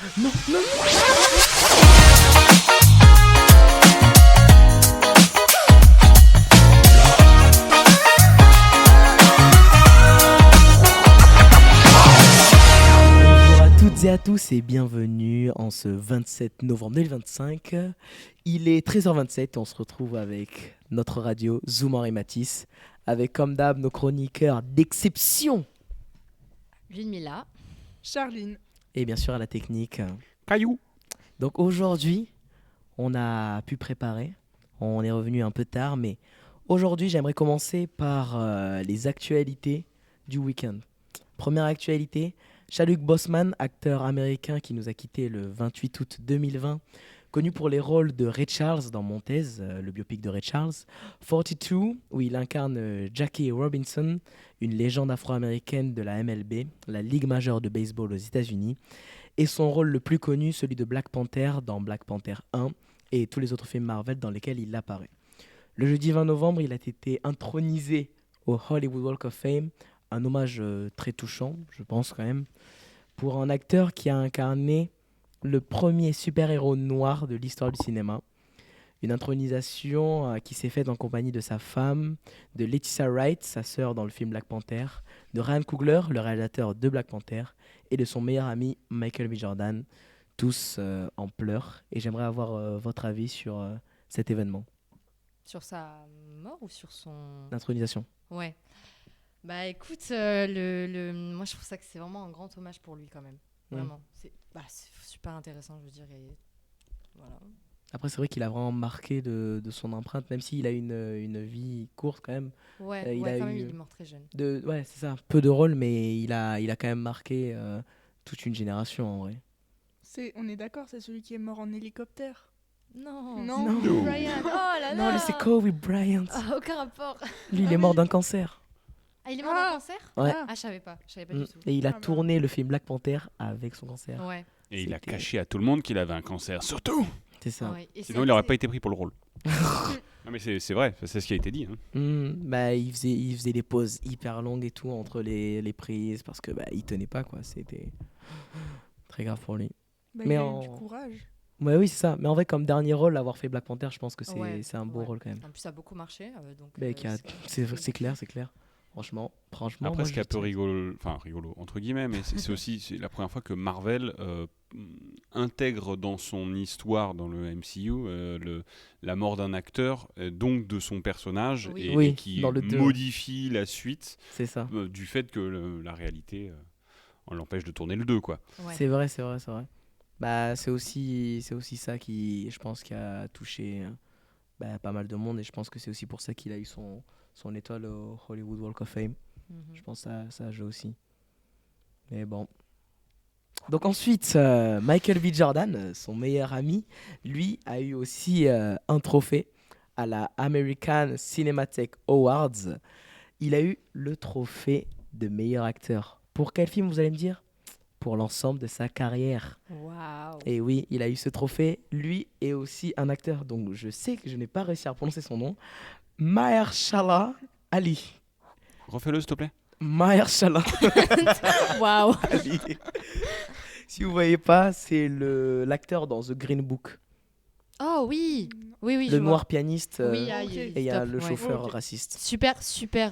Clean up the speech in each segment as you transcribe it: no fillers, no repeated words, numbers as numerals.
Non, non, bonjour à toutes et à tous et bienvenue en ce 27 novembre 2025. Il est 13h27 et on se retrouve avec notre radio Zoomer et Matisse, avec comme d'hab nos chroniqueurs d'exception Ludmilla. Charline. et bien sûr à la technique. Caillou. Donc aujourd'hui, on a pu préparer, on est revenu un peu tard, mais aujourd'hui j'aimerais commencer par les actualités du week-end. Première actualité, Chadwick Boseman, acteur américain qui nous a quittés le 28 août 2020, connu pour les rôles de Ray Charles dans Montez, le biopic de Ray Charles, 42, où il incarne Jackie Robinson, une légende afro-américaine de la MLB, la Ligue majeure de baseball aux États-Unis, et son rôle le plus connu, celui de Black Panther dans Black Panther 1 et tous les autres films Marvel dans lesquels il apparaît. Le jeudi 20 novembre, il a été intronisé au Hollywood Walk of Fame, un hommage très touchant, je pense quand même, pour un acteur qui a incarné le premier super-héros noir de l'histoire du cinéma. Une intronisation qui s'est faite en compagnie de sa femme, de Letitia Wright, sa sœur dans le film Black Panther, de Ryan Coogler, le réalisateur de Black Panther, et de son meilleur ami Michael B. Jordan, tous en pleurs. Et j'aimerais avoir votre avis sur cet événement Sur sa mort ou sur son... d'intronisation. Ouais. Bah écoute, moi je trouve ça que c'est vraiment un grand hommage pour lui quand même. Vraiment. C'est super intéressant, je veux dire. Et... Voilà. Après, c'est vrai qu'il a vraiment marqué de son empreinte, même s'il a une vie courte quand même. Ouais, il a quand même, eu il est mort très jeune. Ouais, c'est ça, peu de rôles, mais il a quand même marqué toute une génération en vrai. On est d'accord, c'est celui qui est mort en hélicoptère. Non, Non. c'est Brian. Oh là là. Non, lui c'est Kobe Bryant. Ah, aucun rapport. Lui, il Ah est mort oui. d'un cancer. Ah, il est mort d'un cancer. Ouais. Ah. Ah, je savais pas du tout. Et il a Ah bah. tourné le film Black Panther avec son cancer. Ouais. Et il a C'était- caché à tout le monde qu'il avait un cancer, surtout. C'est ça. Ouais. Et Sinon, il n'aurait pas été pris pour le rôle. Non, mais c'est vrai, c'est ce qui a été dit. Hein. Bah, il faisait des pauses hyper longues et tout entre les prises parce que il tenait pas quoi. C'était très grave pour lui. Bah, Mais il a en- eu du courage. Ouais, oui, c'est ça. Mais en vrai, comme dernier rôle, avoir fait Black Panther, je pense que c'est Ouais, c'est un beau ouais. rôle quand même. En plus, ça a beaucoup marché. Donc, C'est clair, c'est clair. Franchement. Après, moi, ce qui est un je peu dirais- rigolo, entre guillemets, mais c'est aussi la première fois que Marvel intègre dans son histoire, dans le MCU, la mort d'un acteur, donc de son personnage, Oui. et, Oui, et qui dans le deux. modifie la suite C'est ça. du fait que la réalité on l'empêche de tourner le 2, quoi. Ouais. C'est vrai. Bah, c'est aussi ça qui, je pense, qui a touché pas mal de monde et je pense que c'est aussi pour ça qu'il a eu son étoile au Hollywood Walk of Fame. Mhm. Je pense que ça joue aussi. Mais bon. Donc ensuite, Michael B. Jordan, son meilleur ami, lui a eu aussi un trophée à la American Cinematic Awards. Il a eu le trophée de meilleur acteur. Pour quel film, vous allez me dire ? Pour l'ensemble de sa carrière. Waouh. Et oui, il a eu ce trophée. Lui est aussi un acteur, donc je sais que je n'ai pas réussi à prononcer son nom. Mahershala Ali. Refais-le, s'il te plaît. Mahershala Waouh. Ali. Si vous voyez pas, c'est l'acteur dans The Green Book. Oh oui. Oui, Le je vois. noir pianiste. Oui, ok. Et il y a top, le ouais. chauffeur Ok. raciste. Super Super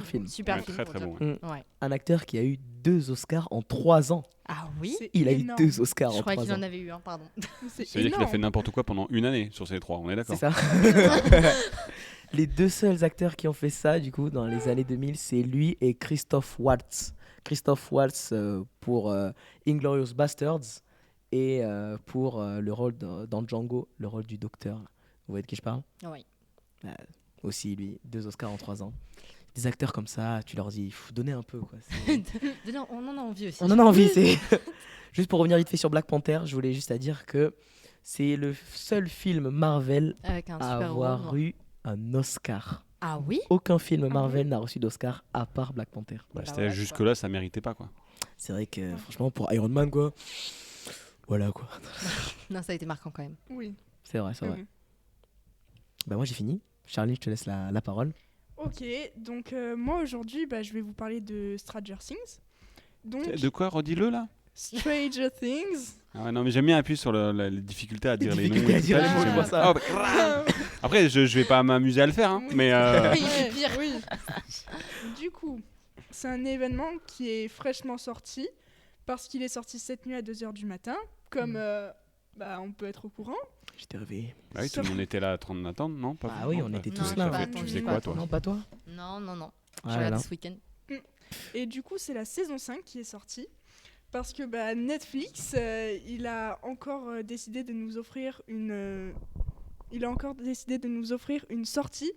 film. Super Ouais, film. très, pour très dire. bon. Ouais. Un acteur qui a eu 2 Oscars en 3 ans. Ah oui. C'est Il a eu énorme. 2 Oscars Je en croyais 3 qu'il ans. en avait eu un, pardon. C'est C'est-à-dire qu'il a fait énorme. n'importe quoi pendant une année sur ces 3, on est d'accord. C'est ça. Les 2 seuls acteurs qui ont fait ça, du coup, dans les années 2000, c'est lui et Christoph Waltz. Christoph Waltz pour Inglourious Basterds et pour le rôle dans Django, le rôle du docteur. Vous voyez de qui je parle ? Oui. Aussi, lui, 2 Oscars en 3 ans. Des acteurs comme ça, tu leur dis, il faut donner un peu. Quoi. C'est- On en a envie aussi. On en a envie. C'est... Juste pour revenir vite fait sur Black Panther, je voulais juste à dire que c'est le seul film Marvel Avec un à super avoir héros. eu un Oscar. Ah oui. Aucun film Ah Marvel oui n'a reçu d'Oscar à part Black Panther. Bah, Bah c'est-à-dire voilà, jusque-là, ça méritait pas, quoi. C'est vrai que franchement pour Iron Man quoi, voilà quoi. Non, ça a été marquant quand même. Oui. C'est vrai. Mhm. Bah moi j'ai fini. Charlie, je te laisse la parole. Ok, donc moi aujourd'hui, je vais vous parler de Stranger Things. Donc, De quoi, redis-le, là Stranger Things. Ah ouais, non, mais j'aime bien appuyer sur la difficulté à dire les noms. difficultés à et tout dire ça, les mots, j'aime je vois bien. ça. Ah, bah, après, je vais pas m'amuser à le faire, hein, Oui. mais Oui, Ouais, pire. oui. Du coup, c'est un événement qui est fraîchement sorti parce qu'il est sorti cette nuit à 2h du matin, comme on peut être au courant. J'étais réveillé. bah oui, tout le monde était là à train d'attendre, non pas Ah vous, oui, non, on bah, était tu tous fais- là, tu ouais. fais- Tu faisais quoi, toi? Non, pas toi. Non. Ah Je là regarde là. ce week-end. Et du coup, c'est la saison 5 qui est sortie. Parce que Netflix, il a encore décidé de nous offrir une sortie,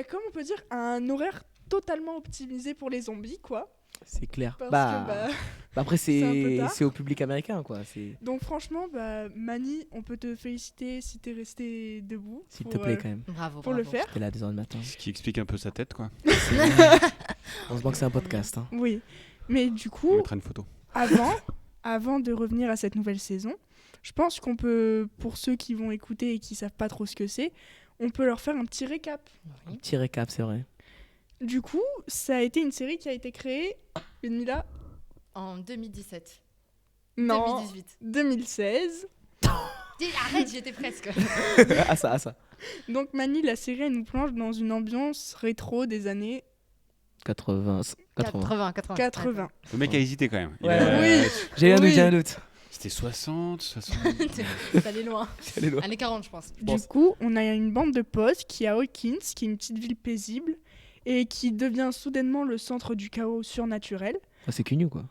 comme on peut dire, à un horaire totalement optimisé pour les zombies, quoi. C'est clair. Parce Bah, après, c'est un peu tard. c'est au public américain, quoi. Donc franchement, Mani, on peut te féliciter si t'es resté debout. S'il te pour, plaît, quand même. Bravo. pour le faire. T'es là à 2h du matin. Ce qui explique un peu sa tête, quoi. Heureusement que c'est un podcast. Hein. Oui. Mais du On coup, mettra une photo. avant de revenir à cette nouvelle saison, je pense qu'on peut, pour ceux qui vont écouter et qui savent pas trop ce que c'est, on peut leur faire un petit récap. Oui. Petit récap, c'est vrai. Du coup, ça a été une série qui a été créée, Mila, En 2017. non, 2018. 2016. Arrête, j'y étais presque. ah ça. Donc Mani, la série, elle nous plonge dans une ambiance rétro des années 80. 80. Le mec a hésité quand même. Il Ouais. a- Oui. J'ai un doute, Oui. j'ai un doute. C'était 60, 60. T'allais loin. Allez, loin. Années 40, je pense. Du coup, on a une bande de potes qui est à Hawkins, qui est une petite ville paisible, et qui devient soudainement le centre du chaos surnaturel. Ah, c'est Cugnou, quoi.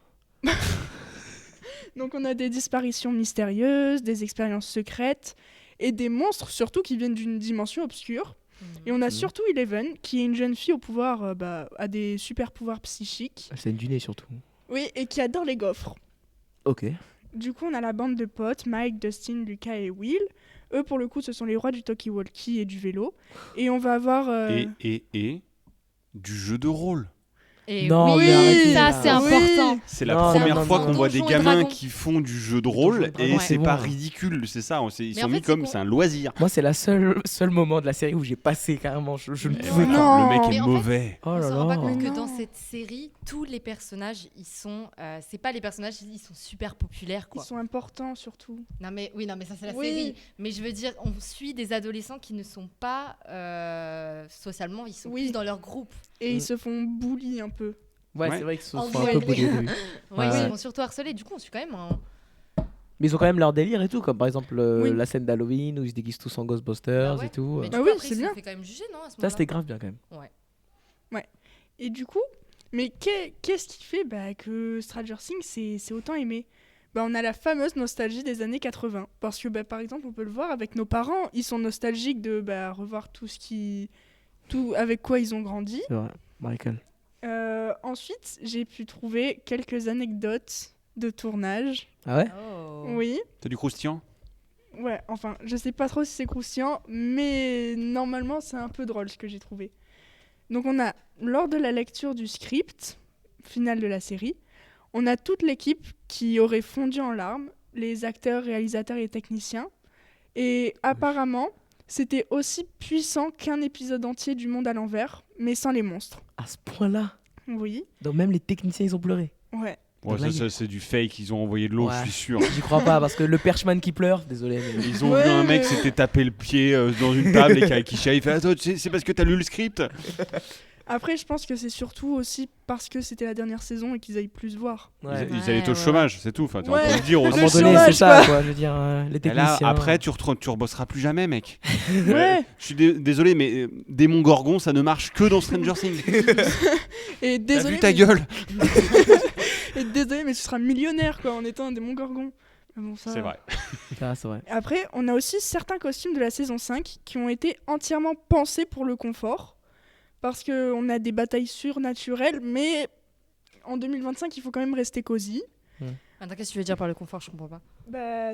Donc on a des disparitions mystérieuses, des expériences secrètes, et des monstres surtout qui viennent d'une dimension obscure. Et on a surtout Eleven, qui est une jeune fille au pouvoir, a des super pouvoirs psychiques. C'est une dîner, surtout. Oui, et qui adore les gaufres. Ok. Du coup, on a la bande de potes, Mike, Dustin, Lucas et Will. Eux, pour le coup, ce sont les rois du talkie-walkie et du vélo. Et on va avoir... Et du jeu de rôle. Et Non, oui, mais arrêtez, ça là. c'est important. C'est la Non, première non, fois non, qu'on non. voit des Donjons et gamins Dragons. qui font du jeu de rôle Donjons et et Dragons, c'est c'est pas bon. ridicule, c'est ça. Ils Mais sont en mis fait, comme c'est c'est un loisir. Moi, c'est la seul moment de la série où j'ai passé carrément. Je ne Mais pouvais non. pas. Le mec Mais est en fait, mauvais. Oh On là se rend pas là. compte que Non. dans cette série, tous les personnages, ils sont. C'est pas les personnages, ils sont super populaires, Ils quoi. sont importants, surtout. Non mais ça c'est la Oui. série. Mais je veux dire, on suit des adolescents qui ne sont pas socialement, ils sont Oui. plus dans leur groupe. Et Mm. ils se font bully un peu. Ouais, Ouais. c'est vrai qu'ils se En font un peu duel. bouger de lui. Ouais, Ouais, ils ouais. vont surtout harceler. Du coup, on suit quand même un. Mais ils ont quand même leur délire et tout, comme par exemple Oui. la scène d'Halloween où ils se déguisent tous en Ghostbusters Bah ouais. et tout. Mais du Bah coup, oui, après, c'est ils se bien. fait quand même juger, non à ce Ça, moment-là c'était grave bien quand même. Et du coup, mais qu'est-ce qui fait que Stranger Things, c'est autant aimé? On a la fameuse nostalgie des années 80. Parce que, par exemple, on peut le voir avec nos parents. Ils sont nostalgiques de revoir tout avec quoi ils ont grandi. C'est vrai, Michael. Ensuite, j'ai pu trouver quelques anecdotes de tournage. Ah ouais Oh. Oui. T'as du croustillant? Ouais, enfin, je sais pas trop si c'est croustillant, mais normalement, c'est un peu drôle ce que j'ai trouvé. Donc, on a, lors de la lecture du script final de la série, on a toute l'équipe qui aurait fondu en larmes, les acteurs, réalisateurs et techniciens. Et apparemment, c'était aussi puissant qu'un épisode entier du Monde à l'envers, mais sans les monstres. À ce point-là. Oui, Donc même les techniciens, ils ont pleuré. ouais. Ouais, Blague. ça, c'est du fake. Ils ont envoyé de l'eau, Ouais. je suis sûr. J'y crois pas parce que le perchman qui pleure, désolé. Mais... Ils ont Ouais. vu un mec s'était tapé le pied dans une table et qui chiale. Il fait attends, c'est parce que t'as lu le script. Après, je pense que c'est surtout aussi parce que c'était la dernière saison et qu'ils aillent plus voir. Ouais. Ils allaient être au ouais. chômage, c'est tout. Enfin, on Ouais. peut le dire À un aussi. moment Le donné, c'est chômage, ça, quoi. quoi. Je veux dire, les Et techniciens. là, après, tu rebosseras plus jamais, mec. Ouais. Je suis désolé, mais Démon Gorgon, ça ne marche que dans Stranger Things. Et T'as désolé, vu ta mais... gueule? Et désolé, mais tu seras millionnaire quoi en étant un démon gorgon. Mais bon, ça... C'est vrai. Ah, c'est vrai. Après, on a aussi certains costumes de la saison 5 qui ont été entièrement pensés pour le confort. Parce qu'on a des batailles surnaturelles, mais en 2025, il faut quand même rester cosy. Attends, qu'est-ce que tu veux dire par le confort? Je comprends pas.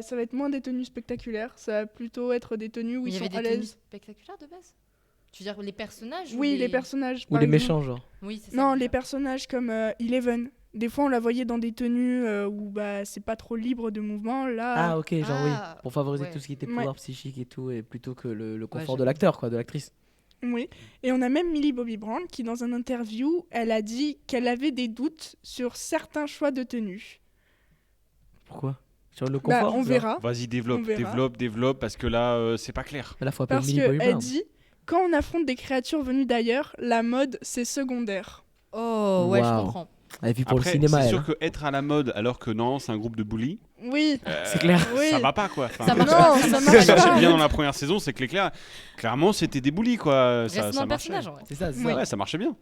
Ça va être moins des tenues spectaculaires, ça va plutôt être des tenues où Mais il ils y sont avait à des tenues l'aise. spectaculaires de base? Tu veux dire les personnages? Oui, les personnages. Ou par les exemple. méchants, genre. Oui, c'est ça. Non, que je les veux dire. personnages comme Eleven. Des fois, on la voyait dans des tenues où c'est pas trop libre de mouvement. Là, Ah, ok, genre Ah, oui. Pour favoriser ouais. tout ce qui était Ouais. pouvoir psychique et tout, et plutôt que le confort de j'avoue. l'acteur, quoi, de l'actrice. oui. Et on a même Millie Bobby Brown qui, dans un interview, elle a dit qu'elle avait des doutes sur certains choix de tenue. Pourquoi? Sur le Bah, confort on genre verra. Vas-y, On verra. développe, parce que là, c'est pas clair. Là, faut appeler Parce Millie Bobby qu'elle Brown. dit, quand on affronte des créatures venues d'ailleurs, la mode, c'est secondaire. Oh, ouais, je Waouh. comprends. Elle vit pour Après, le cinéma, c'est elle. sûr que être à la mode alors que non, c'est un groupe de bullies, Oui, C'est clair. Oui. ça va pas quoi. Enfin, Ça marche non, pas. ça ce marche qui marchait pas. bien dans la première saison, c'est que clairement, c'était des bullies quoi. Reste Ça dans le marchait. personnage, en vrai. C'est ça, c'est Oui. ça. Ouais, ça marchait bien.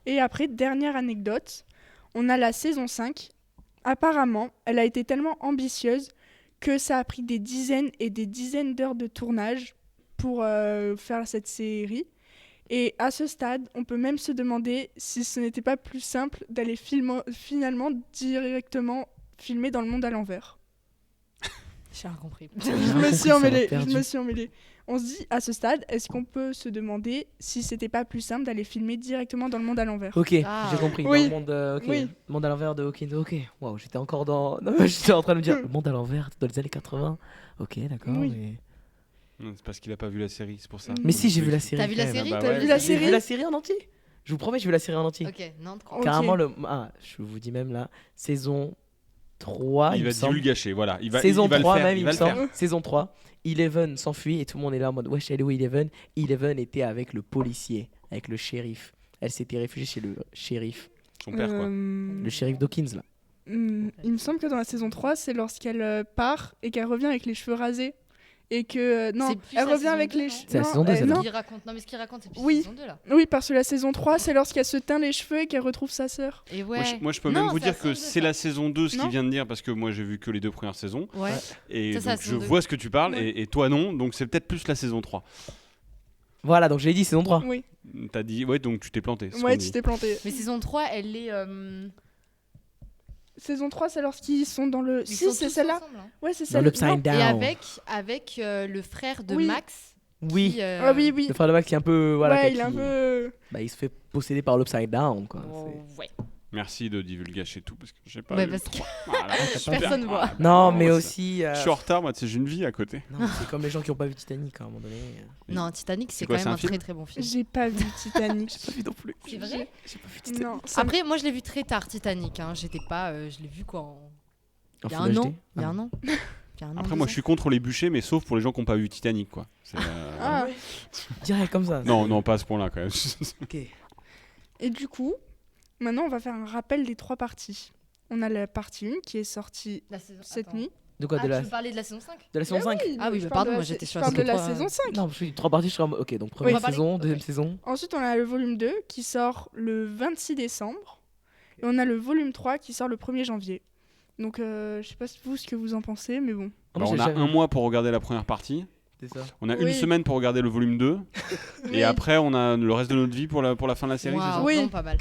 Et après, dernière anecdote, on a la saison 5. Apparemment, elle a été tellement ambitieuse que ça a pris des dizaines et des dizaines d'heures de tournage pour faire cette série. Et à ce stade, on peut même se demander si ce n'était pas plus simple d'aller finalement directement filmer dans le monde à l'envers. J'ai rien compris. Je rien me compris, suis ça m'a emmêlée, perdu. je me suis emmêlée. On se dit, à ce stade, est-ce qu'on peut se demander si c'était pas plus simple d'aller filmer directement dans le monde à l'envers? Ok, Ah. j'ai compris. Oui. Dans le monde, ok. Oui. Monde à l'envers de Hawkins. Ok. Waouh, j'étais encore dans. Non, j'étais en train de me dire le monde à l'envers dans les années 80. Ok, d'accord. Oui. Mais... C'est parce qu'il a pas vu la série, c'est pour ça. mais si, j'ai vu la série. T'as vu la quand même. série? bah T'as ouais. vu la J'ai vu série la série en entier. Je vous promets, j'ai vu la série en entier. Ok, non, Ok. Carrément, je vous dis même là, saison 3. Il il va me semble. divulgacher, voilà. Il va, Saison il va 3 le faire, même, il il va me le faire. semble. Saison 3. Eleven s'enfuit et tout le monde est là en mode wesh, elle est où Eleven? Eleven était avec le policier, avec le shérif. Elle s'était réfugiée chez le shérif. Son père, quoi. Le shérif Dawkins là. Il me semble que dans la saison 3, c'est lorsqu'elle part et qu'elle revient avec les cheveux rasés. Et que. Non, C'est plus elle la revient saison avec 2, les non cheveux. C'est la saison 2, celle-là. non. Il raconte. Non, mais ce qu'il raconte, c'est plus Oui. la saison 2 là. Oui, parce que la saison 3, c'est lorsqu'elle se teint les cheveux et qu'elle retrouve sa sœur. Et ouais. Moi, je peux Non, même vous c'est la dire que saison 2, c'est ça. la saison 2 ce Non. qu'il vient de dire, parce que moi j'ai vu que les 2 premières saisons. Ouais. Et Ça, c'est la donc je saison 2. vois ce que tu parles, Ouais. et toi non, donc c'est peut-être plus la saison 3. Voilà, donc j'ai dit saison 3. Oui, T'as dit, ouais, donc tu t'es planté. c'est ce ouais, qu'on tu dit. t'es planté. Mais saison 3, elle est. Saison 3, c'est lorsqu'ils sont dans le. ils Si, sont c'est tous celle-là. ensemble, hein. Ouais, c'est Dans celle-là. l'Upside Non. Down. Et avec le frère de Oui. Max. Oui. qui, Ah oui, oui. Le frère de Max qui est un peu. Voilà, Ouais, qui- il est un peu. Bah, il se fait posséder par l'Upside Down quoi. Oh, C'est- ouais. Merci de divulgacher tout, parce que j'ai pas Ouais, vu parce le que- 3. Voilà, super. Personne voit. Ah, bah Non, mais c'est- aussi. Je suis en retard, moi, tu sais, j'ai une vie à côté. Non, c'est comme les gens qui ont pas vu Titanic à un moment donné. Non, Titanic, c'est quoi, quand c'est même un un film très très bon film. J'ai pas vu Titanic. J'ai pas vu non plus. C'est vrai? J'ai pas vu Titanic. Non, ça Après, moi je l'ai vu très tard, Titanic. Hein. J'étais pas. Je l'ai vu quoi En Il y a Full un HD? an. Il y a Ah. un an. Il y a un an, Après, 2 moi, ans. je suis contre les bûchers, mais sauf pour les gens qui n'ont pas vu Titanic, quoi. C'est, Ah. Direct comme ça. Non, non, pas à ce point-là, quand même. Ok. Et du coup, maintenant, on va faire un rappel des 3 parties. On a la partie 1 qui est sortie La saison- cette attends. nuit. De quoi Ah, de la, tu veux parler de la saison 5? de la saison 5? Ah oui, je bah parle pardon, de la moi, sa- j'étais sur je la parle de la saison saison 5. Non, je suis 3 parties, je serai en mode- Ok, donc première va parler- saison, ok. deuxième saison. Ensuite, on a le volume 2 qui sort le 26 décembre. Et on a le volume 3 qui sort le 1er janvier. Donc, je sais pas vous ce que vous en pensez, mais bon. Ah, moi, Alors, on j'ai a jamais- un mois pour regarder la première partie. C'est ça. On a Oui. une semaine pour regarder le volume 2. Oui. Et après, on a le reste de notre vie pour la fin de la série, c'est ça Waouh, Oui. vraiment pas mal.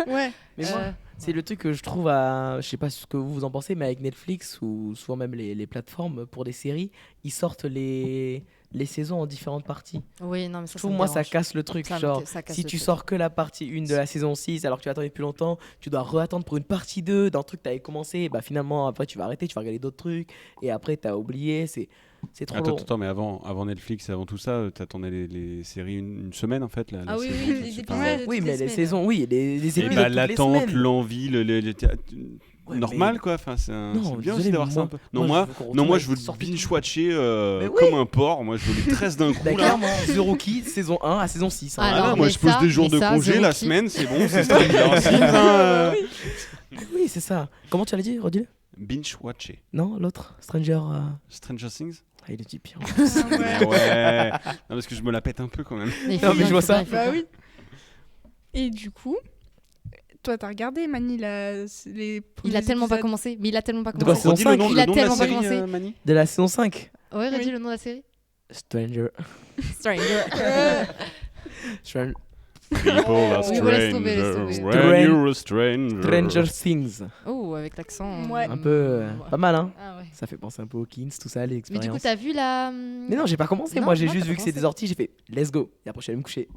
Ouais. Mais moi, c'est le truc que je trouve à. Je sais pas ce que vous en pensez, mais avec Netflix ou souvent même les plateformes pour des séries, ils sortent les saisons en différentes parties. Oui, non, mais Je ça trouve, me moi, ça dérange. casse le truc. Ça me- Genre, ça casse si le tu truc. sors que la partie 1 de la saison 6, alors que tu attends depuis longtemps, tu dois re-attendre pour une partie 2 d'un truc que tu avais commencé. Et bah, finalement, après, tu vas arrêter, tu vas regarder d'autres trucs. Et après, tu as oublié. C'est trop long. Attends, mais avant Netflix et avant tout ça, t'attendais les séries une semaine, en fait. Ah oui, saison, oui, je les sais pas. épisodes. Oui, toutes mais les les semaines. saisons, oui, les Et épisodes bah, toutes les l'attente, semaines. l'envie, Ouais, normal mais- quoi. Enfin, c'est Non, c'est bien désolé, aussi d'avoir mais ça un moi- peu. moi, Non, moi, je veux qu'on non, retourne moi avec je veux des sorties binge-watcher Mais oui. comme un porc. Moi, je veux les 13 d'un coup. Bah, là. clairement, The Rookie, saison 1 à saison 6. hein. Alors, Ah, non, moi, mais je pose ça- des jours mais de ça, congé The la Rookie. semaine, c'est bon, c'est Stranger Things. hein. Oui, c'est ça. Comment tu l'as dit, redis-le? Binge-watcher. Non, l'autre Stranger. Stranger Things. Ah, il est dit pire. Mais ouais. Non, parce que je me la pète un peu quand même. Il Non, mais je vois il ça. il faut Bah bien. oui. Et du coup, toi, t'as regardé, Mani, Il les a premiers tellement pas épisodes. commencé. Mais il a tellement pas De quoi, commencé. saison Redis le 5? nom, Il a le nom de la tellement pas série, commencé. Mani. De la saison 5. Ouais, redis Oui. le nom de la série. Stranger. Stranger. Stran- People are Oui, bon, laisse tomber, laisse strangers tomber. when you're a stranger. Stranger Things. Oh, avec l'accent. Ouais. Un peu. Pas mal, hein. Ah ouais. Ça fait penser un peu aux Kings, tout ça, les Mais expériences. du coup, t'as vu la. Mais non, j'ai pas commencé. Non, Moi, j'ai non, juste t'as vu pas que c'était commencé. sorti. J'ai fait let's go. Et après, je suis allé me coucher.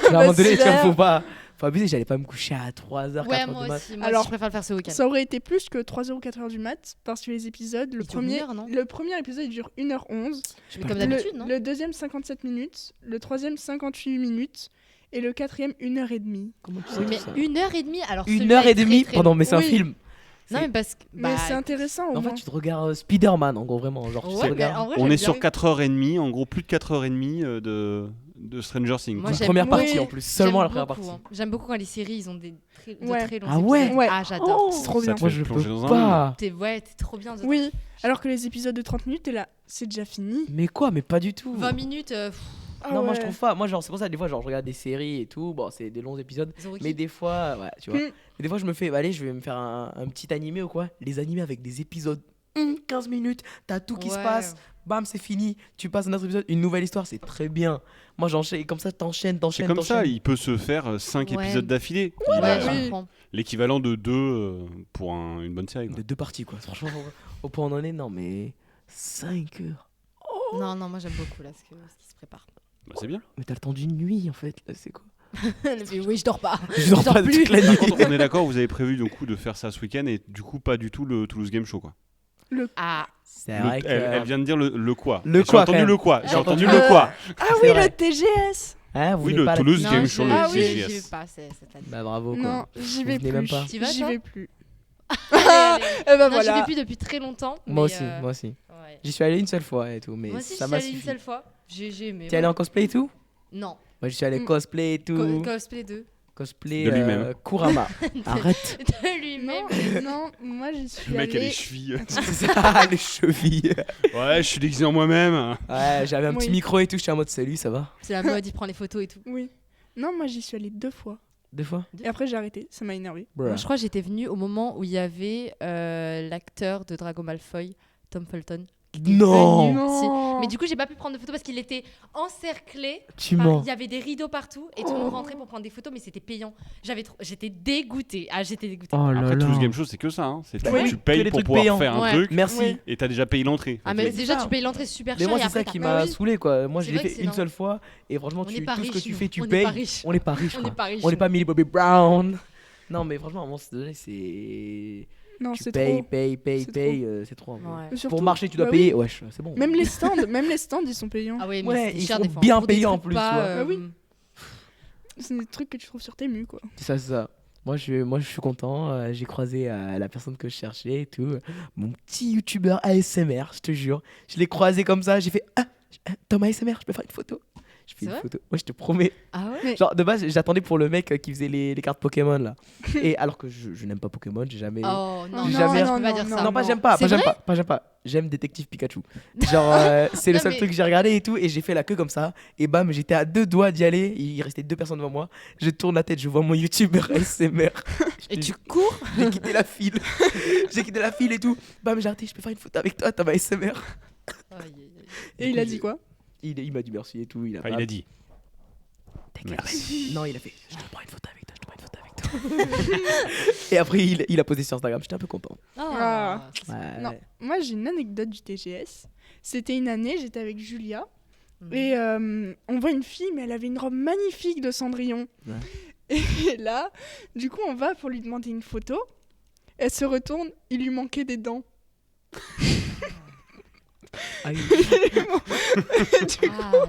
À un moment donné, tu vois, faut abuser. J'allais pas me coucher à 3h, 4h Ouais, du moi mat. aussi. Moi Alors, aussi, je préfère le faire ce week-end. Ça aurait été plus que 3h ou 4h du mat, parce que les épisodes, le Ils durent une premier, heure, non le premier épisode, il dure 1h11. J'ai Mais pas comme le temps. d'habitude, non Le deuxième, 57 minutes. Le troisième, 58 minutes. Et le quatrième, 1h30. Comment tu sais Oui, mais tout ça 1h30. Alors, 1h30 pendant. Mais c'est un Oui. film. Non, mais parce que. Mais c'est intéressant au En moins. fait, tu te regardes Spider-Man, en gros, vraiment. Genre, tu te Ouais, mais regardes. en vrai, On j'aime est sur bien. 4h30, en gros plus de 4h30 de Stranger Things. Moi, quoi. La j'aime première beaucoup. partie en plus, seulement J'aime la première beaucoup, partie. hein. J'aime beaucoup quand les séries, ils ont de Ouais. très longs Ah ouais. épisodes. Ouais. Ah, j'adore. C'est trop Ça bien. te Moi, fait je plonger peux dans un pas. T'es trop bien dedans. Oui, alors que les épisodes de 30 minutes, t'es là, c'est déjà fini. Mais quoi? Mais pas du tout. 20 minutes, Ah Non, moi je ouais. trouve pas. Moi, genre, c'est pour ça, des fois, genre, je regarde des séries et tout. Bon, c'est des longs épisodes. Zoroki. Mais des fois, ouais, tu vois. Mm. Mais des fois, je me fais, bah, allez, je vais me faire un petit animé ou quoi. Les animés avec des épisodes, 15 minutes, t'as tout qui se Ouais. passe. Bam, c'est fini. Tu passes un autre épisode, une nouvelle histoire, c'est très bien. Moi, j'enchaîne, comme ça, t'enchaînes. C'est comme ça, il peut se faire 5 Ouais. épisodes d'affilée. Ouais, Il a je oui. comprends. l'équivalent de 2 pour une bonne série. quoi. De 2 parties, quoi. Franchement, au point où on en est, non, mais 5 heures. Non, moi j'aime beaucoup là ce qui se prépare. Bah, c'est bien. Mais t'as le temps d'une nuit, en fait. Là, c'est quoi? Mais oui, je dors pas. Je dors pas plus. toute la Par nuit. contre, on est d'accord, vous avez prévu du coup de faire ça ce week-end et du coup pas du tout le Toulouse Game Show quoi. Ah, C'est Le- vrai que. elle vient de dire le quoi. Le J'ai quoi, entendu quand le même. quoi. J'ai J'ai entendu entendu le quoi. Ah C'est oui, vrai. le TGS. Hein, vous Oui, venez le pas à la- Toulouse non, Game j'y Show, vais- le Ah oui, j'y TGS. vais pas cette année. Bah, bravo, quoi. Non, j'y vais Vous venez plus. même pas. T'y vas, J'y toi vais plus. Allez, allez. Eh ben Non, j'y vais voilà. plus depuis très longtemps. Moi mais, aussi, moi aussi. ouais. J'y suis allé une seule fois et tout, mais Moi aussi, ça j'y m'a suis allée une suffi. seule fois. J'ai aimé. T'es allé en cosplay et tout? Non. Moi, j'y suis allé Mm. cosplay et tout. Cosplay 2. Cosplay De lui-même. Kurama. Arrête. De lui-même. Non, moi j'y suis Le mec a allée. les chevilles. C'est ça, les chevilles. Ouais, je suis déguisé en moi-même. Ouais, j'avais un petit Oui. micro et tout, j'étais en mode salut, ça va? C'est la mode, il prend les photos et tout. Oui. Non, moi j'y suis allée 2 fois. 2 fois? Et après j'ai arrêté, ça m'a énervé. Moi, je crois que j'étais venue au moment où il y avait l'acteur de Drago Malfoy, Tom Felton. Non! Non. Mais du coup, j'ai pas pu prendre de photos parce qu'il était encerclé. Tu par- mens. Il y avait des rideaux partout et tout le monde rentrait pour prendre des photos, mais c'était payant. J'étais dégoûtée. Ah, j'étais dégoûtée. Oh là Après, là. Toulouse Game Show, c'est que ça. Hein. C'est Oui. tu Que payes les pour trucs pouvoir payants. faire un Ouais. truc Merci. Oui. et t'as déjà payé l'entrée. Ah, Fait mais que- déjà, ça. tu payes l'entrée super Mais cher moi, et c'est après, ça qui t'as- m'a Bah oui. saoulé, quoi. Moi, C'est je l'ai vrai que fait c'est une lent. seule fois et franchement, On tout n'est pas ce que riches, tu nous. fais, tu On n'est payes. pas riches. On n'est pas riches, On quoi. n'est pas riches. On n'est pas Millie Bobby Brown. Non, mais franchement, à un moment donné, c'est. Non, Tu c'est payes, trop. payes, C'est c'est trop. en vrai. Ouais. Et surtout- Pour marcher, tu dois bah payer. oui. Wesh, c'est bon. Même les stands, ils sont payants. Ah ouais, mais Ouais, c'est ils cher sont des fois. bien Pour des payés en trucs plus, pas, tu vois. Ah oui. C'est des trucs que tu trouves sur Temu, quoi. C'est ça. Moi, je suis content. J'ai croisé la personne que je cherchais et tout. Mon petit youtubeur ASMR, je te jure. Je l'ai croisé comme ça. J'ai fait Tom ASMR, je peux faire une photo. Je fais C'est une vrai photo. Ouais, je te promets. Ah ouais Mais- Genre, de base, j'attendais pour le mec qui faisait les cartes Pokémon là. Et alors que je n'aime pas Pokémon, j'ai jamais. Oh non, J'ai non, jamais- tu peux pas non, dire non, ça. non, pas j'aime pas, C'est pas j'aime vrai pas, pas j'aime pas. J'aime Détective Pikachu. Genre, c'est le Non, seul mais- truc que j'ai regardé et tout. Et j'ai fait la queue comme ça. Et bam, j'étais à 2 doigts d'y aller. Il restait 2 personnes devant moi. Je tourne la tête, je vois mon youtubeur ASMR. Et tu cours J'ai quitté la file. J'ai quitté la file et tout. Bam, j'ai arrêté, je peux faire une photo avec toi, Tom ASMR. Aïe, aïe, aïe. Et il a dit quoi? Il m'a dit merci et tout. Il a, Enfin, il a dit. T'inquiète. Merci. Non, il a fait je te prends une photo avec toi, je te prends une photo avec toi. Et après, il a posé sur Instagram. J'étais un peu content. Ah. Ouais. Non. Moi, j'ai une anecdote du TGS. C'était une année, j'étais avec Julia. Mhm. Et on voit une fille, mais elle avait une robe magnifique de Cendrillon. Ouais. Et là, du coup, on va pour lui demander une photo. Elle se retourne, il lui manquait des dents. Ah, il- Ah, là, là.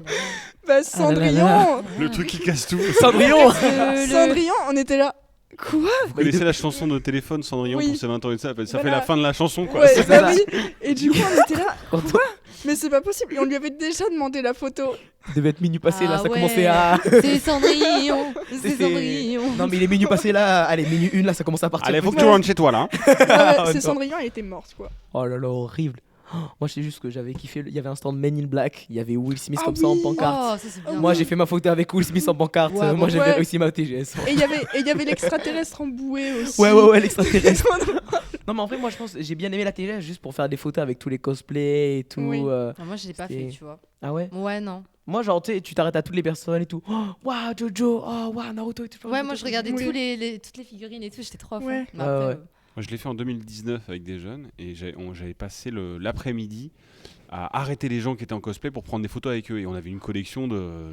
Bah, Cendrillon, Le truc qui casse tout. Cendrillon Cendrillon, on était là. Quoi? Vous connaissez la chanson de téléphone Cendrillon Oui. pour ses 20 ans et ça fait Voilà. la fin de la chanson quoi. Ouais, c'est bah ça. oui. Et du coup, on était là. Quand Mais c'est pas possible. Et on lui avait déjà demandé la photo. il devait être minuit passé là, Ah ça ouais. commençait à. C'est Cendrillon. C'est C'est- Cendrillon. Non, mais il est minuit passé là. Allez, minuit 1 là, ça commence à partir. Allez, faut que Ouais. tu rentres chez toi là. hein. Ouais, ouais, Oh, c'est non. Cendrillon, elle était morte, quoi. Oh là là, horrible. Oh, moi, je sais juste que j'avais kiffé. Il y avait un stand Men in Black. Il y avait Will Smith Ah comme ça en oui. pancarte. Oh, ça c'est bien. Moi, j'ai fait ma photo avec Will Smith en pancarte. Ouais, Moi, bon. j'avais Ouais. réussi ma TGS. Et il y avait l'extraterrestre en bouée aussi. Ouais, l'extraterrestre. Non, mais en vrai, moi, je pense j'ai bien aimé la TGS juste pour faire des photos avec tous les cosplays et tout. Oui. Ah, moi, je l'ai pas C'était- fait, tu vois. Ah ouais? Ouais, non. Moi, genre, tu sais, tu t'arrêtes à toutes les personnes et tout. Oh, waouh, Jojo. Oh, waouh, Naruto et tout. Ouais, moi, je regardais Oui. toutes les figurines et tout. J'étais trop à fond. Ouais. Mais après, Ouais. Moi, je l'ai fait en 2019 avec des jeunes et j'avais passé l'après-midi à arrêter les gens qui étaient en cosplay pour prendre des photos avec eux et on avait une collection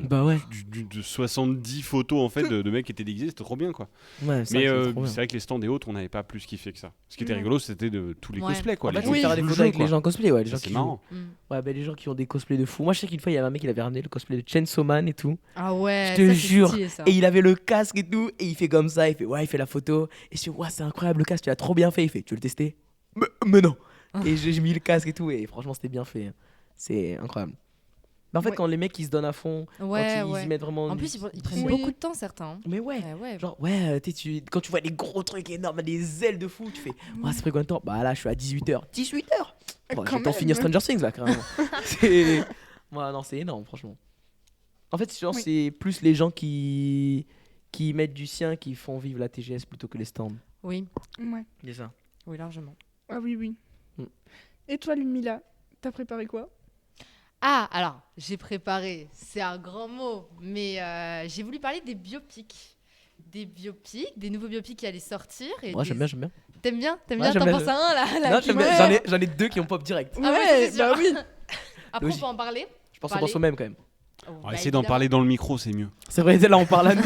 Bah ouais. de 70 photos en fait de mecs qui étaient déguisés, c'était trop bien quoi. Ouais, ça, Mais c'est trop bien. c'est vrai que les stands et autres, on n'avait pas plus kiffé que ça. Ce qui était Non. rigolo, c'était de tous les Ouais. cosplays quoi. En fait, Les tu Oui. faire des qui jouent photos le avec jeu, les gens en cosplay, ouais. Les quoi. gens C'est qui marrant. mm. Ouais, bah les gens qui ont des cosplays de fou. Moi, je sais qu'une fois, il y avait un mec, il avait ramené le cosplay de Chainsaw Man et tout. Ah ouais, Je te ça, c'est jure. stylé, ça. Et il avait le casque et tout. Et il fait comme ça, il fait ouais, il fait la photo. Et je dis, ouais, c'est incroyable le casque, tu as trop trop bien fait. Il fait, tu veux le tester? Mais non. Et j'ai mis le casque et tout, et franchement, c'était bien fait. C'est incroyable. Mais en fait, Ouais. quand les mecs ils se donnent à fond, Ouais, quand ils ouais. y mettent vraiment. En plus, ils prennent Oui. beaucoup de temps, certains. Hein. Mais ouais. Ouais. Genre, ouais, quand tu vois des gros trucs énormes, des ailes de fou, tu fais, ça fait combien de temps? Bah là, je suis à 18h. 18h? Bon, Quand j'ai pas même. finir Stranger Things là, carrément. c'est... Ouais, non, c'est énorme, franchement. En fait, je pense que c'est plus les gens qui mettent du sien qui font vivre la TGS plutôt que les stands. Oui, Ouais. C'est ça. oui, largement. Ah oui, oui. Mm. Et toi, Lumila, t'as préparé quoi? Ah, alors, j'ai préparé, c'est un grand mot, mais j'ai voulu parler des biopics. Des biopics, des nouveaux biopics qui allaient sortir. Et Moi, des- j'aime bien, j'aime bien. T'aimes bien? T'aimes Ouais, bien? j'aime T'en bien, penses à un là Non, qui- j'aime bien. Ouais. J'en ai deux qui ont pop direct. Ah ouais, c'est sûr. bah oui. Après, Logique. on peut en parler. Je pense qu'on pense au même quand même. Oh, On va bah, essayer d'en évidemment. parler dans le micro, c'est mieux. C'est vrai, là, on parle à nous.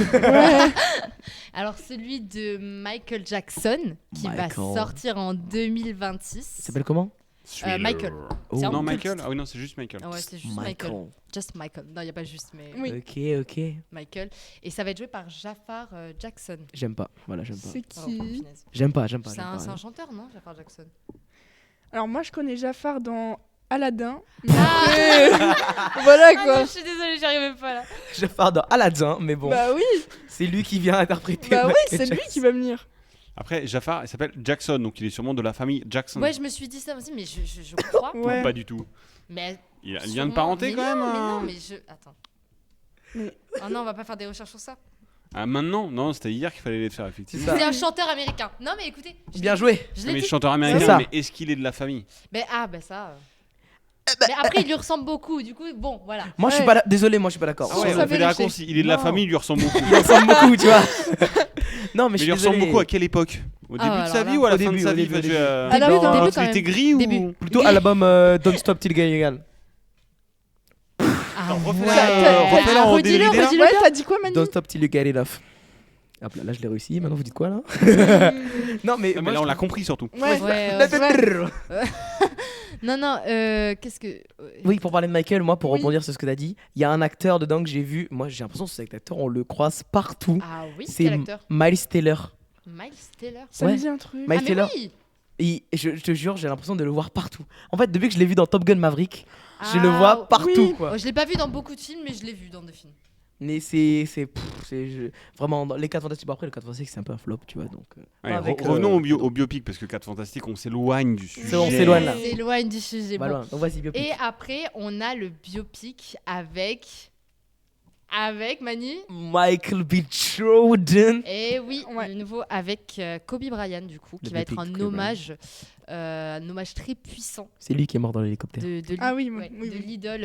Alors, celui de Michael Jackson, qui va Michael. sortir en 2026. Ça s'appelle comment? Michael. Oh. C'est un Non, culte. Michael. Ah oui, non, c'est juste Michael. Ah ouais, c'est juste Michael. Just Michael. Non, il n'y a pas juste, mais Oui. Ok. Michael. Et ça va être joué par Jafar Jackson. J'aime pas. Voilà, j'aime pas. C'est Oh, qui? punaise. J'aime pas. C'est un chanteur, non, Jafar Jackson? Alors moi, je connais Jafar dans Aladdin. Mais Ah. après, voilà Ah non, quoi. je suis désolée, j'y arrivais pas là. Je pars dans Aladdin, mais bon, Bah oui, c'est lui qui vient interpréter. bah oui, Michael c'est lui Jackson. qui va venir. Après, Jafar, il s'appelle Jackson, donc il est sûrement de la famille Jackson. Ouais, je me suis dit ça aussi, mais je crois. Ouais. Pas du tout. Mais Il a un lien sûrement- de parenté mais quand non, même. Mais non, hein. mais je. Attends. Mais- Oh non, on va pas faire des recherches sur ça. Ah, maintenant? Non, c'était hier qu'il fallait les faire, effectivement. Ça. C'est un chanteur américain. Non, mais écoutez. Bien joué. Je Ah, l'ai mais dit. chanteur C'est américain, ça. mais est-ce qu'il est de la famille? Mais ça. Mais après, il lui ressemble beaucoup. Du coup, bon, voilà. Moi, je suis Ouais. pas. Désolé, moi, je suis pas d'accord. Ah ouais, ça on fait des vérifier. raccourcis. Il est de la Non. famille, il lui ressemble beaucoup. Il ressemble beaucoup, tu vois. Non, mais Mais je il suis lui ressemble désolé. beaucoup à quelle époque? Au début de alors sa là. vie ou à la Au fin de début, sa au vie? début, au Parce que, début. Ah, là, oui, Dans- début, quand il était gris Début. ou... Plutôt à l'album Don't Stop Till You Get It Again. Ah, refais-la en redis-le, DVD, là. redis-le. Ouais, t'as dit quoi, Manu? Don't Stop Till You Get It Off. Hop là, je l'ai réussi. Maintenant, vous dites quoi là? Non, mais Non, mais moi, là, je on l'a compris surtout. Ouais. Ouais. Non, non, qu'est-ce que. Oui, pour parler de Michael, moi, pour Oui. rebondir sur ce que tu as dit, il y a un acteur dedans que j'ai vu. Moi, j'ai l'impression que cet acteur, on le croise partout. Ah oui, C'est quel acteur? Miles Taylor. Miles Taylor. Ça me Ouais. dit un truc. Miles Ah, mais Taylor. oui. Et je te jure, j'ai l'impression de le voir partout. En fait, depuis que je l'ai vu dans Top Gun Maverick, je le Ah, vois partout. oui. Quoi. Oh, je l'ai pas vu dans beaucoup de films, mais je l'ai vu dans des films. Mais vraiment, dans les 4 Fantastiques. Bon, après, le 4 Fantastiques, c'est un peu un flop, tu vois. Donc, Allez, avec, revenons au biopic, parce que 4 Fantastiques, on s'éloigne du sujet. C'est bon, on s'éloigne, là. On s'éloigne du sujet. bah, bon. loin. Donc, vas-y, biopic. Et après, on a le biopic avec Mani. Michael B. Jordan. Et oui, Ouais. le nouveau avec Kobe Bryant, du coup, Le qui va être biopic un de Kobe hommage très puissant C'est lui qui est mort dans l'hélicoptère. Ah oui, ouais, oui, de oui. l'idole,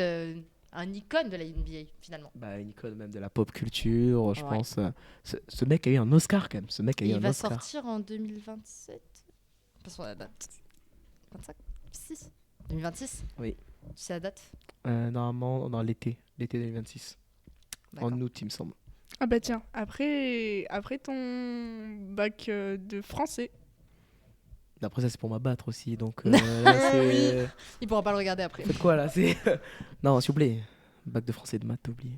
un icône de la NBA, finalement. Bah, une icône même de la pop culture, je Ouais. pense. Ce mec a eu un Oscar quand même. Ce mec a eu Il un va Oscar. sortir en 2027. Passons à la date. 25 6 2026 Oui. C'est la date Normalement, dans l'été 2026. D'accord. En août, il me semble. Ah bah tiens, après ton bac de français. Après, ça, c'est pour m'abattre aussi. Donc, là, c'est. Il pourra pas le regarder après. Faites quoi là? C'est. Non, s'il vous plaît. Bac de français et de maths, t'as oublié.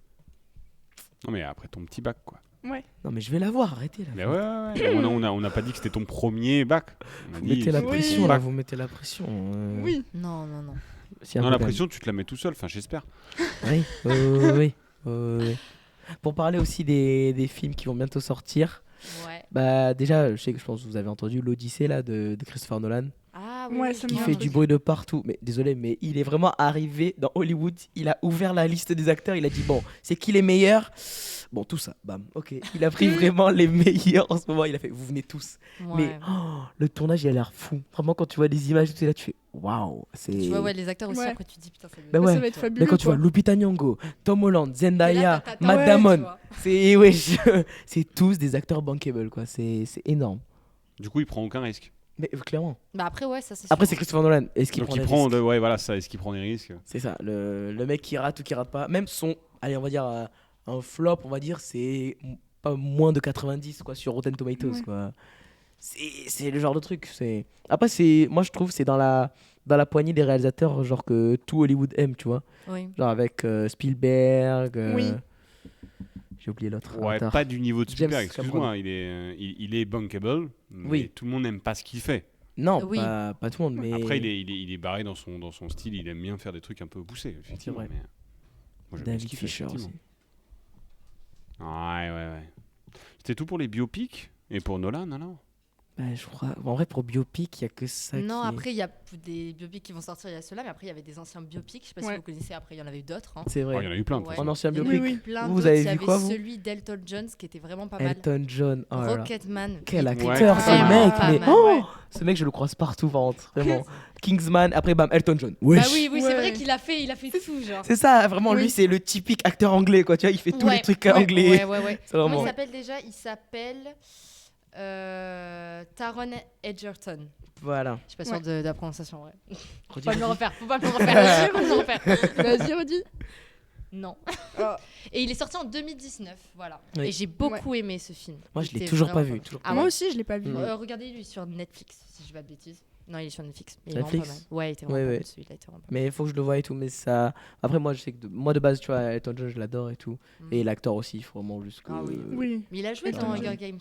Non, mais après ton petit bac, quoi. Ouais. Non, mais je vais l'avoir, arrêtez là. Mais ouais. On n'a pas dit que c'était ton premier bac. On a Vous dit, mettez la Oui. pression là, vous mettez la pression. Oui. Non, non, non. Si, un Non, peu la quand même. pression, tu te la mets tout seul, enfin, j'espère. Oui, oui. Pour parler aussi des films qui vont bientôt sortir, Ouais. bah déjà, je pense que vous avez entendu l'Odyssée là de Christopher Nolan, Ah Ouais, oui, ça qui me je fait vois un du truc. bruit de partout. Mais désolé, mais il est vraiment arrivé dans Hollywood. Il a ouvert la liste des acteurs. Il a dit bon, c'est qui les meilleurs? Bon, tout ça, bam. Ok. Il a pris vraiment les meilleurs en ce moment. Il a fait, vous venez tous. Ouais. Mais oh, le tournage, il a l'air fou. Vraiment, quand tu vois les images, tu es là, tu fais waouh. C'est. Tu vois, ouais, les acteurs aussi, Ouais. après tu te dis putain, c'est Bah ouais. Ça va être Mais fabuleux. quand tu vois quoi. Lupita Nyong'o, Tom Holland, Zendaya, t'as- Matt ouais, Damon, tu vois. c'est ouais, c'est tous des acteurs bankable quoi. C'est énorme. Du coup, il prend aucun risque. Mais clairement. Bah après, ouais, ça c'est Après, sûr. c'est Christopher Nolan. Est-ce qu'il Donc, prend il des prend, risques ouais, voilà, ça. Est-ce qu'il prend des risques? C'est ça. Le mec qui rate ou qui rate pas. Même son, allez, on va dire un flop, on va dire, c'est pas moins de 90 quoi sur Rotten Tomatoes Ouais. quoi. C'est le genre de truc. C'est après moi je trouve c'est dans la poignée des réalisateurs genre que tout Hollywood aime, tu vois. Oui. Genre avec Spielberg. Oui. J'ai oublié l'autre. Ouais, acteur. pas du niveau de James Spielberg, excuse-moi, Cameron. il est bankable, mais Oui. tout le monde n'aime pas ce qu'il fait. Non, Oui. pas tout le monde, mais. Après, il est barré dans son style, il aime bien faire des trucs un peu poussés, effectivement. vrai. Mais moi, j'aime bien ce David qu'il fait, Fisher aussi. effectivement. Ouais. C'était tout pour les biopics et pour Nolan, alors Bah, je crois. En vrai, pour biopic, il y a que ça. Non, qui est- après, il y a des biopics qui vont sortir, il y a ceux-là, mais après, il y avait des anciens biopics. Je sais pas si Ouais. vous connaissez, après, il y en avait eu d'autres. Hein. C'est Oh, il y vrai. en a eu plein, de toute Ouais. façon. En ancien Il y en a biopic. eu Oui, oui. plein Vous d'autres. avez Il y vu avait quoi, vous celui d'Elton John qui était vraiment pas mal. Elton John. Oh là là. Rocketman. Quel il acteur, était ce vraiment mec. pas Mais mal. oh, ce mec, je le croise partout, par contre. Vraiment. Kingsman, après, bam, Elton John. Bah Wesh. oui, c'est Ouais. vrai qu'il a fait tout, genre. C'est ça, vraiment, Oui. lui, c'est le typique acteur anglais, quoi. Tu vois, il fait tous les Ouais, trucs ouais, anglais. Ouais. C'est Comment vraiment. il s'appelle déjà? Il s'appelle Taron Egerton. Voilà. Je suis pas sûre de la prononciation, ouais. Faut Redis, pas me le redis. refaire, faut pas me le refaire. Faut pas me le refaire. Vas-y, redis. Non. Ah. Et il est sorti en 2019, voilà. Oui. Et j'ai beaucoup aimé ce film. Moi, Il je l'ai était toujours pas vraiment vu. mal. Toujours Ah pas Moi ouais. aussi, je l'ai pas vu. Mm. Regardez-lui sur Netflix, si je dis pas de bêtises. Non, il est sur Netflix. Mais il est Netflix vraiment pas mal. Ouais, il était vraiment Ouais, pas ouais. mal, celui-là, il était vraiment pas Mais il faut que je le voie et tout. Mais ça. Après, moi, je sais que moi, de base, tu vois, Elton John, je l'adore et tout. mal. Et l'acteur aussi, il faut vraiment juste que. Ah oui. Oui, Mais il a joué Elton dans John. Hunger Games.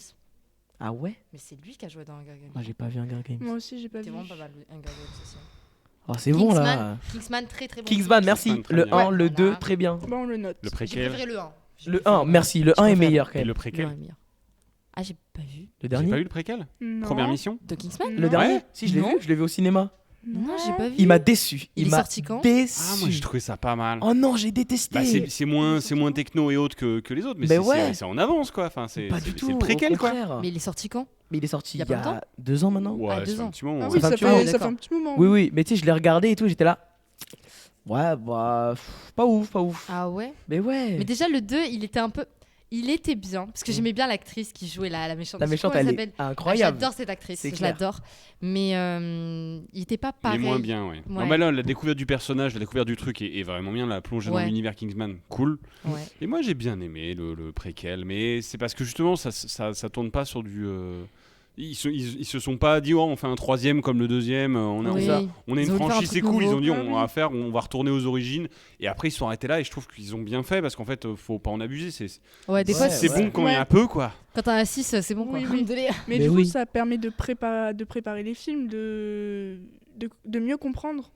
Ah ouais. Mais c'est lui qui a joué dans Hunger Games. Ah, j'ai pas vu Hunger Games. moi aussi, j'ai pas C'était vu. vraiment pas mal, Hunger Games aussi. Oh, c'est bon là. Kingsman, très très bon. Kingsman, merci. Kingsman, très Le bien. 1, le Ouais, 2, voilà. très bien. Bon, on le note. Le J'ai préquel préféré le 1. Le 1, merci. Le 1 est meilleur quand et même. le Le préquel. 1 est meilleur. Ah, j'ai pas vu. Le J'ai dernier pas eu le préquel Non. Première mission De Kingsman Le Non. dernier Ouais. Si, je l'ai Non. vu. Je l'ai vu au cinéma. Non, j'ai pas vu. Il m'a déçu. Il est m'a sorti quand déçu. Ah, moi j'ai trouvé ça pas mal. Oh non, j'ai détesté. Bah, c'est moins techno et autres que les autres, mais Ben ouais. c'est en avance quoi. Enfin, c'est Pas du tout. c'est le préquel au quoi. contraire. Mais il est sorti quand Mais il est sorti Il y il a y pas a 2 ans maintenant. Ouais, Ah, 2 c'est un ans. petit moment. Ah ouais. oui, fait un ça petit moment, fait, ça fait d'accord. un petit moment. Oui, oui. Mais tu sais, je l'ai regardé et tout. J'étais là. Ouais, bah. Pas ouf. Ah ouais. Mais ouais. Mais déjà, le 2, il était un peu. Il était bien, parce que j'aimais bien l'actrice qui jouait la méchante. La Je sais méchante, pas comment elle s'appelle. est incroyable. J'adore cette actrice, C'est je clair. l'adore. Mais il était pas Il est pareil. moins bien, ouais. Non, bah là, la découverte du personnage, la découverte du truc est vraiment bien. La plongée dans Ouais. l'univers Kingsman, cool. Ouais. Et moi, j'ai bien aimé le préquel, mais c'est parce que justement, ça tourne pas sur du. Ils se sont pas dit, oh, on fait un troisième comme le deuxième. On a Oui. ça. on a Ils une ont voulu faire un franchise, c'est truc cool. Ils nouveau. ont dit, Ah oui. on va retourner aux origines. Et après, ils se sont arrêtés là. Et je trouve qu'ils ont bien fait parce qu'en fait, faut pas en abuser. Ouais, des Ouais, fois, C'est ouais. bon quand il y en a peu, quoi. quand t'as un 6, c'est bon, quoi. Oui, oui. Délire. Mais Mais du oui. coup, ça permet de préparer les films, de mieux comprendre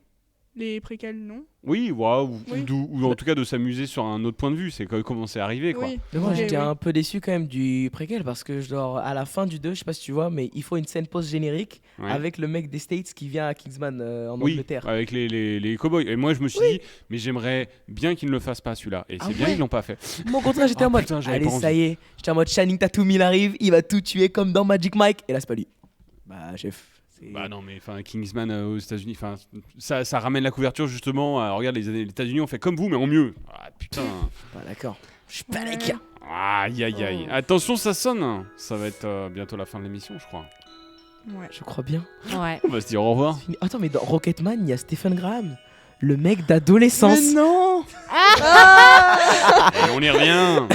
les préquels, non Oui, ouais, Oui. ou en tout cas de s'amuser sur un autre point de vue. C'est comment c'est arrivé, quoi. Oui. Mais moi, Ok, j'étais oui. un peu déçu quand même du préquel parce que, genre, à la fin du 2, je sais pas si tu vois, mais il faut une scène post-générique Ouais. avec le mec des States qui vient à Kingsman en Oui, Angleterre. avec les cowboys. Et moi, je me suis dit, mais j'aimerais bien qu'ils ne le fassent pas celui-là. Et Ah c'est bien, ouais. ils l'ont pas fait. Moi, au contraire, j'étais Oh, en mode, putain, j'avais allez, pas ça envie. y est. J'étais en mode, Channing Tatum, il arrive, il va tout tuer comme dans Magic Mike. Et là, c'est pas lui. Bah, chef. c'est- Bah non, mais enfin, Kingsman aux États-Unis, enfin, ça ramène la couverture justement. Regarde, les États-Unis ont fait comme vous, mais en mieux. Ah putain. Bah, d'accord. Je suis pas Ouais. d'accord. Aïe aïe aïe. Attention, ça sonne. Ça va être bientôt la fin de l'émission, je crois. Ouais. Je crois bien. Ouais. On va se dire au revoir. Fini. Attends, mais dans Rocketman, il y a Stephen Graham, le mec d'adolescence. Mais non Et on y revient.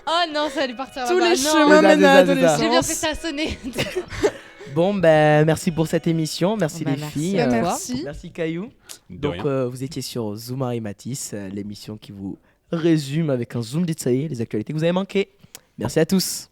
Oh non, ça allait partir Tous là-bas. les Non. chemins C'est ça, mènent à c'est ça, c'est ça. J'ai bien fait l'adolescence. ça sonner. Bon, ben, merci pour cette émission. Merci Bah, les merci filles. à toi. Merci. Merci Caillou. De Donc, rien. vous étiez sur Zoomari Matisse, l'émission qui vous résume avec un zoom détaillé les actualités que vous avez manquées. Merci à tous.